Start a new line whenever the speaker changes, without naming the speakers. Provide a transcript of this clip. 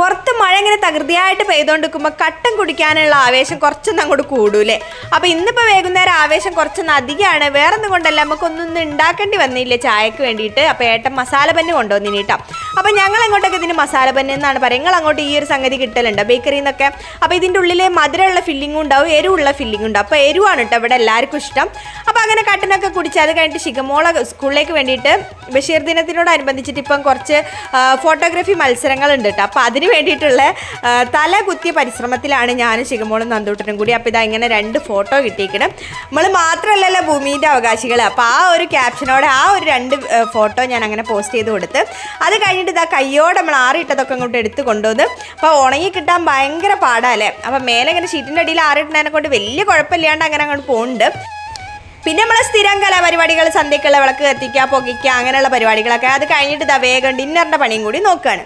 പുറത്ത് മഴ ഇങ്ങനെ തകൃതിയായിട്ട് പെയ്തുകൊണ്ടിരിക്കുമ്പോൾ കട്ടൻ കുടിക്കാനുള്ള ആവേശം കുറച്ചൊന്നും അങ്ങോട്ട് കൂടൂലേ. അപ്പോൾ ഇന്നിപ്പോൾ വൈകുന്നേരം ആവേശം കുറച്ചൊന്ന് അധികമാണ്. വേറെ ഒന്നും കൊണ്ടല്ല, നമുക്കൊന്നും ഉണ്ടാക്കേണ്ടി വന്നില്ല ചായക്ക് വേണ്ടിയിട്ട്. അപ്പോൾ ഏട്ടൻ മസാല ബന്ന് കൊണ്ടുവന്നിന് കേട്ടോ. അപ്പോൾ ഞങ്ങൾ അങ്ങോട്ടൊക്കെ ഇതിന് മസാല ബന്ന് എന്നാണ് പറയുക. നിങ്ങൾ അങ്ങോട്ട് ഈ ഒരു സംഗതി കിട്ടലുണ്ട് ബേക്കറിയിൽ നിന്നൊക്കെ. അപ്പോൾ ഇതിൻ്റെ ഉള്ളിൽ മധുരമുള്ള ഫില്ലിങ്ങും ഉണ്ടാവും, എരിവുള്ള ഫില്ലിങ്ങും ഉണ്ടാവും. അപ്പോൾ എരിവാണ് കേട്ടോ ഇവിടെ എല്ലാവർക്കും ഇഷ്ടം. അപ്പോൾ അങ്ങനെ കട്ടനൊക്കെ കുടിച്ച് അത് കഴിഞ്ഞിട്ട് ശിഖമോള സ്കൂളിലേക്ക് വേണ്ടിയിട്ട് ബഷീർ ദിനത്തിനോടനുബന്ധിച്ചിട്ട് ഇപ്പം കുറച്ച് ഫോട്ടോഗ്രാഫി മത്സരങ്ങളുണ്ട് കേട്ടോ. അപ്പോൾ അതിന് വേണ്ടിയിട്ടുള്ള തല കുത്തിയ പരിശ്രമത്തിലാണ് ഞാനും ശിഖമോളും നന്ദൂട്ടനും കൂടി. അപ്പോൾ ഇതാ ഇങ്ങനെ 2 ഫോട്ടോ കിട്ടിയിരിക്കണം. നമ്മൾ മാത്രമല്ലല്ലോ ഭൂമിൻ്റെ അവകാശികൾ. അപ്പോൾ ആ ഒരു ക്യാപ്ഷനോടെ ആ ഒരു 2 ഫോട്ടോ ഞാൻ അങ്ങനെ പോസ്റ്റ് ചെയ്ത് കൊടുത്ത് അത് കഴിഞ്ഞിട്ട് ഇതാ കയ്യോടെ നമ്മൾ ആറിയിട്ടതൊക്കെ അങ്ങോട്ട് എടുത്ത് കൊണ്ടുവന്ന്. അപ്പോൾ ഉണങ്ങി കിട്ടാൻ ഭയങ്കര പാടാല്ലേ. അപ്പോൾ മേലെ ഇങ്ങനെ ഷീറ്റിൻ്റെ അടിയിൽ ആറിയിട്ടതിനെ കൊണ്ട് വലിയ കുഴപ്പമില്ലാണ്ട് അങ്ങനെ അങ്ങോട്ട് പോകുന്നുണ്ട്. പിന്നെ നമ്മളെ സ്ഥിരം കലാപരിപാടികൾ, സന്ധ്യക്കുള്ള വിളക്ക് കത്തിക്കുക, പുകയ്ക്കുക, അങ്ങനെയുള്ള പരിപാടികളൊക്കെ. അത് കഴിഞ്ഞിട്ട് ഇതാ വേഗം ഡിന്നറിൻ്റെ പണിയും കൂടി നോക്കുകയാണ്.